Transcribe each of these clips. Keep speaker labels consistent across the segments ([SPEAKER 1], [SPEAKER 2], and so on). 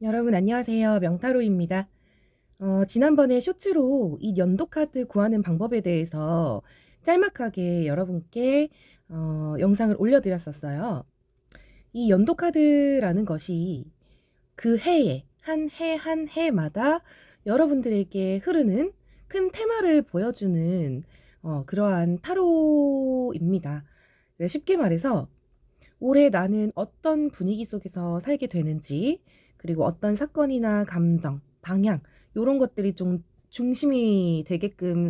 [SPEAKER 1] 여러분 안녕하세요. 명타로입니다. 지난번에 쇼츠로 이 연도 카드 구하는 방법에 대해서 짤막하게 여러분께 영상을 올려드렸었어요. 이 연도 카드라는 것이 그 해에 한 해 한 해마다 여러분들에게 흐르는 큰 테마를 보여주는 그러한 타로입니다. 쉽게 말해서 올해 나는 어떤 분위기 속에서 살게 되는지, 그리고 어떤 사건이나 감정, 방향, 이런 것들이 좀 중심이 되게끔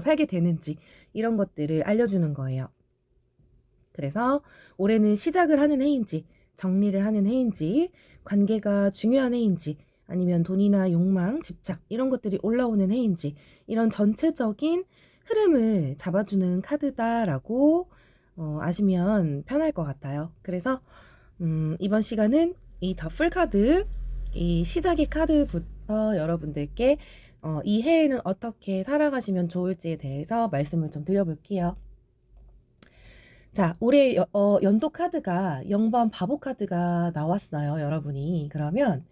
[SPEAKER 1] 살게 되는지, 이런 것들을 알려주는 거예요. 그래서 올해는 시작을 하는 해인지, 정리를 하는 해인지, 관계가 중요한 해인지, 아니면 돈이나 욕망, 집착, 이런 것들이 올라오는 해인지, 이런 전체적인 흐름을 잡아주는 카드다라고 아시면 편할 것 같아요. 그래서 이번 시간은 이 더풀 카드, 이 시작의 카드부터 여러분들께 이 해에는 어떻게 살아가시면 좋을지에 대해서 말씀을 좀 드려볼게요. 자, 올해 연도 카드가 0번 바보 카드가 나왔어요, 여러분이. 그러면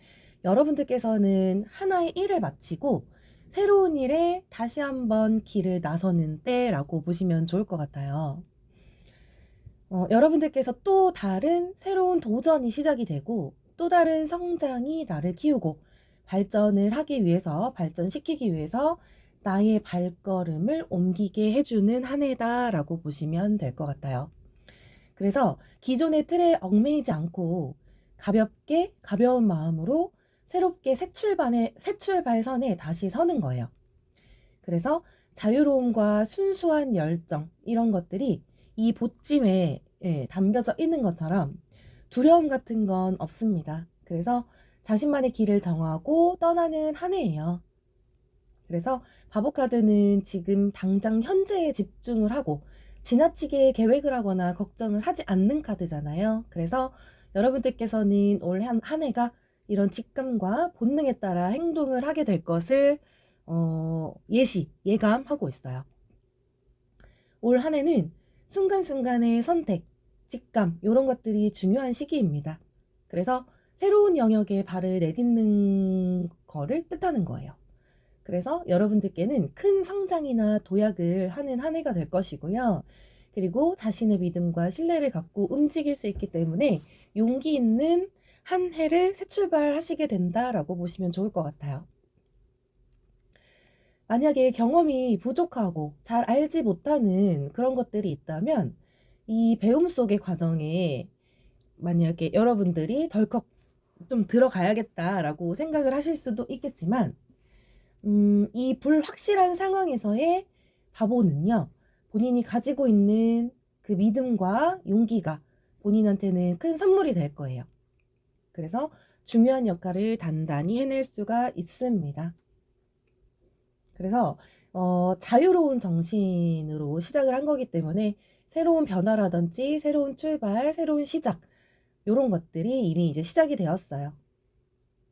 [SPEAKER 1] 여러분들께서는 하나의 일을 마치고 새로운 일에 다시 한번 길을 나서는 때라고 보시면 좋을 것 같아요. 여러분들께서 또 다른 새로운 도전이 시작이 되고 또 다른 성장이 나를 키우고 발전을 하기 위해서, 발전시키기 위해서 나의 발걸음을 옮기게 해주는 한 해다라고 보시면 될 것 같아요. 그래서 기존의 틀에 얽매이지 않고 가볍게, 가벼운 마음으로 새롭게 새 출발선에 다시 서는 거예요. 그래서 자유로움과 순수한 열정, 이런 것들이 이 보찜에 담겨져 있는 것처럼 두려움 같은 건 없습니다. 그래서 자신만의 길을 정하고 떠나는 한 해예요. 그래서 바보카드는 지금 당장 현재에 집중을 하고 지나치게 계획을 하거나 걱정을 하지 않는 카드잖아요. 그래서 여러분들께서는 올 한 해가 이런 직감과 본능에 따라 행동을 하게 될 것을 예감하고 있어요. 올 한 해는 순간순간의 선택, 직감, 이런 것들이 중요한 시기입니다. 그래서 새로운 영역에 발을 내딛는 거를 뜻하는 거예요. 그래서 여러분들께는 큰 성장이나 도약을 하는 한 해가 될 것이고요. 그리고 자신의 믿음과 신뢰를 갖고 움직일 수 있기 때문에 용기 있는 한 해를 새 출발하시게 된다라고 보시면 좋을 것 같아요. 만약에 경험이 부족하고 잘 알지 못하는 그런 것들이 있다면 이 배움 속의 과정에 만약에 여러분들이 덜컥 좀 들어가야겠다라고 생각을 하실 수도 있겠지만 이 불확실한 상황에서의 바보는요, 본인이 가지고 있는 그 믿음과 용기가 본인한테는 큰 선물이 될 거예요. 그래서 중요한 역할을 단단히 해낼 수가 있습니다. 그래서 자유로운 정신으로 시작을 한 거기 때문에 새로운 변화라든지 새로운 출발, 새로운 시작, 이런 것들이 이미 이제 시작이 되었어요.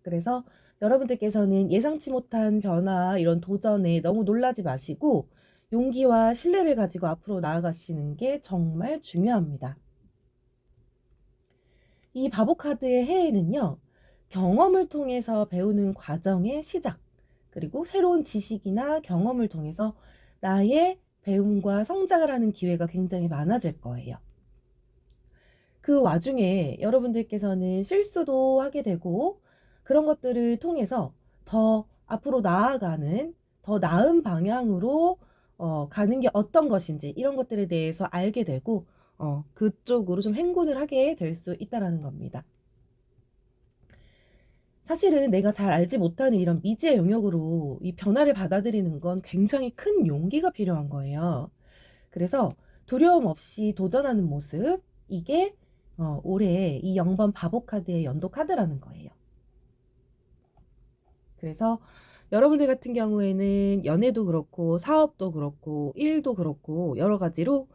[SPEAKER 1] 그래서 여러분들께서는 예상치 못한 변화, 이런 도전에 너무 놀라지 마시고 용기와 신뢰를 가지고 앞으로 나아가시는 게 정말 중요합니다. 이 바보 카드의 해에는요, 경험을 통해서 배우는 과정의 시작, 그리고 새로운 지식이나 경험을 통해서 나의 배움과 성장을 하는 기회가 굉장히 많아질 거예요. 그 와중에 여러분들께서는 실수도 하게 되고 그런 것들을 통해서 더 앞으로 나아가는 더 나은 방향으로 가는 게 어떤 것인지 이런 것들에 대해서 알게 되고 그쪽으로 좀 행군을 하게 될 수 있다라는 겁니다. 사실은 내가 잘 알지 못하는 이런 미지의 영역으로 이 변화를 받아들이는 건 굉장히 큰 용기가 필요한 거예요. 그래서 두려움 없이 도전하는 모습, 이게 올해 이 0번 바보 카드의 연도 카드라는 거예요. 그래서 여러분들 같은 경우에는 연애도 그렇고 사업도 그렇고 일도 그렇고 여러 가지로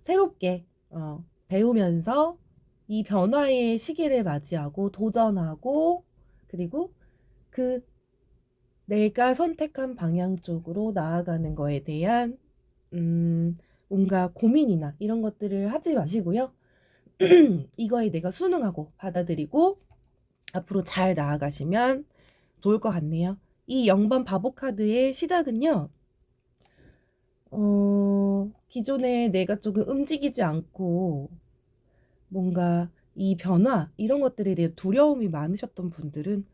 [SPEAKER 1] 새롭게 배우면서 이 변화의 시기를 맞이하고 도전하고, 그리고 그 내가 선택한 방향 쪽으로 나아가는 거에 대한 뭔가 고민이나 이런 것들을 하지 마시고요. 이거에 내가 순응하고 받아들이고 앞으로 잘 나아가시면 좋을 것 같네요. 이 0번 바보 카드의 시작은요. 기존에 내가 조금 움직이지 않고 뭔가 이 변화 이런 것들에 대해 두려움이 많으셨던 분들은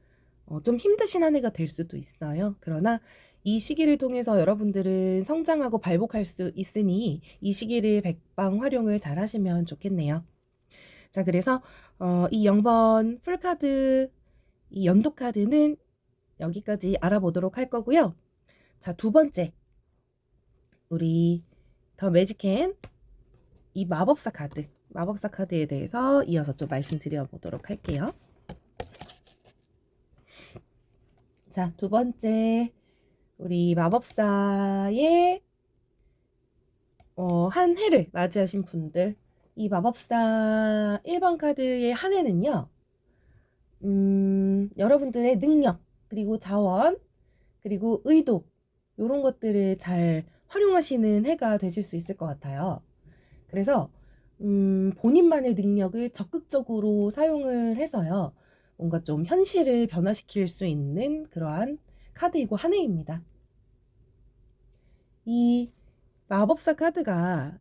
[SPEAKER 1] 좀 힘드신 한 해가 될 수도 있어요. 그러나 이 시기를 통해서 여러분들은 성장하고 발복할 수 있으니 이 시기를 백방 활용을 잘 하시면 좋겠네요. 자, 그래서 이 0번 풀카드, 이 연도 카드는 여기까지 알아보도록 할 거고요. 자, 두 번째, 우리 더 매직캔 이 마법사 카드에 대해서 이어서 좀 말씀드려 보도록 할게요. 자, 두 번째, 우리 마법사의 한 해를 맞이하신 분들, 이 마법사 1번 카드의 한 해는요, 여러분들의 능력, 그리고 자원, 그리고 의도, 이런 것들을 잘 활용하시는 해가 되실 수 있을 것 같아요. 그래서 본인만의 능력을 적극적으로 사용을 해서요. 뭔가 좀 현실을 변화시킬 수 있는 그러한 카드이고 한 해입니다. 이 마법사 카드가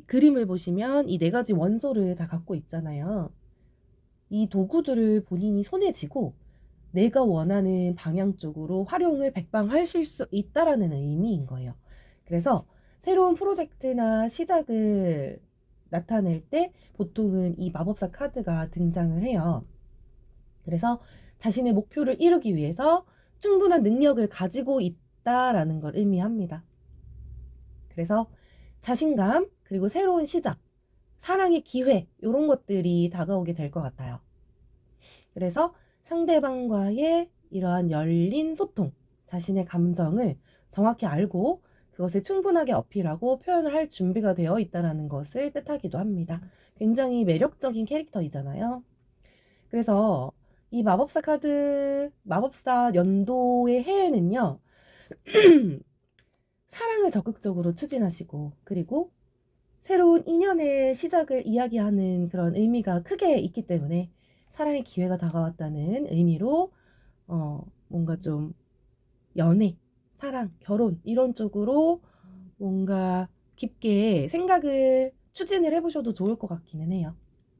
[SPEAKER 1] 그림을 보시면 이 네 가지 원소를 다 갖고 있잖아요. 이 도구들을 본인이 손에 쥐고 내가 원하는 방향 쪽으로 활용을 백방하실 수 있다라는 의미인 거예요. 그래서 새로운 프로젝트나 시작을 나타낼 때 보통은 이 마법사 카드가 등장을 해요. 그래서 자신의 목표를 이루기 위해서 충분한 능력을 가지고 있다라는 걸 의미합니다. 그래서 자신감, 그리고 새로운 시작, 사랑의 기회, 이런 것들이 다가오게 될 것 같아요. 그래서 상대방과의 이러한 열린 소통, 자신의 감정을 정확히 알고 그것을 충분하게 어필하고 표현을 할 준비가 되어 있다는 것을 뜻하기도 합니다. 굉장히 매력적인 캐릭터이잖아요. 그래서 이 마법사 카드, 마법사 연도의 해에는요, 사랑을 적극적으로 추진하시고, 그리고 새로운 인연의 시작을 이야기하는 그런 의미가 크게 있기 때문에 사랑의 기회가 다가왔다는 의미로 뭔가 좀 연애, 사랑, 결혼 이런 쪽으로 뭔가 깊게 생각을 추진을 해보셔도 좋을 것 같기는 해요.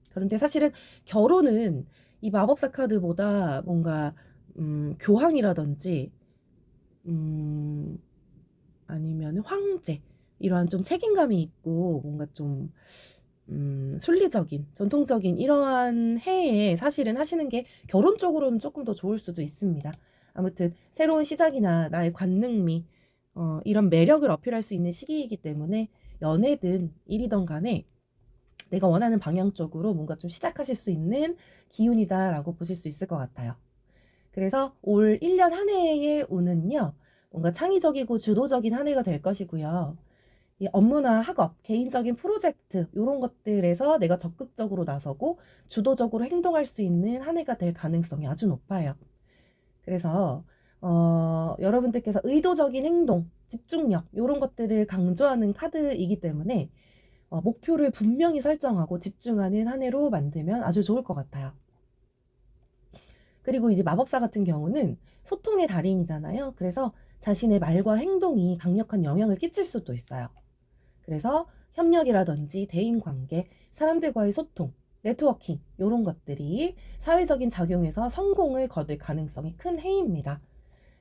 [SPEAKER 1] 그런데 사실은 결혼은 이 마법사 카드보다 뭔가 교황이라든지 아니면 황제 이러한 좀 책임감이 있고 뭔가 좀 순리적인 전통적인 이러한 해에 사실은 하시는 게 결혼 쪽으로는 조금 더 좋을 수도 있습니다. 아무튼 새로운 시작이나 나의 관능미 이런 매력을 어필할 수 있는 시기이기 때문에 연애든 일이든 간에 내가 원하는 방향 쪽으로 뭔가 좀 시작하실 수 있는 기운이다라고 보실 수 있을 것 같아요. 그래서 올 1년 한 해의 운은요, 뭔가 창의적이고 주도적인 한 해가 될 것이고요. 이 업무나 학업, 개인적인 프로젝트 이런 것들에서 내가 적극적으로 나서고 주도적으로 행동할 수 있는 한 해가 될 가능성이 아주 높아요. 그래서 여러분들께서 의도적인 행동, 집중력 이런 것들을 강조하는 카드이기 때문에 목표를 분명히 설정하고 집중하는 한 해로 만들면 아주 좋을 것 같아요. 그리고 이제 마법사 같은 경우는 소통의 달인이잖아요. 그래서 자신의 말과 행동이 강력한 영향을 끼칠 수도 있어요. 그래서 협력이라든지 대인관계, 사람들과의 소통, 네트워킹 이런 것들이 사회적인 작용에서 성공을 거둘 가능성이 큰 해입니다.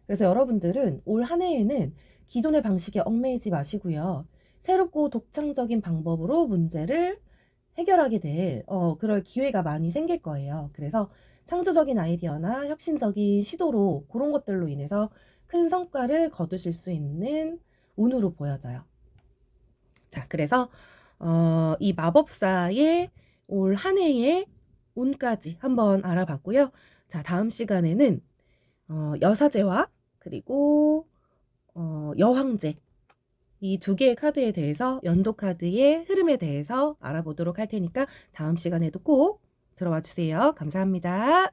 [SPEAKER 1] 그래서 여러분들은 올 한 해에는 기존의 방식에 얽매이지 마시고요. 새롭고 독창적인 방법으로 문제를 해결하게 될 그럴 기회가 많이 생길 거예요. 그래서 창조적인 아이디어나 혁신적인 시도로 그런 것들로 인해서 큰 성과를 거두실 수 있는 운으로 보여져요. 자, 그래서 이 마법사의 올 한 해의 운까지 한번 알아봤고요. 자, 다음 시간에는 여사제와 그리고 여황제 이 두 개의 카드에 대해서 연도 카드의 흐름에 대해서 알아보도록 할 테니까 다음 시간에도 꼭 들어와 주세요. 감사합니다.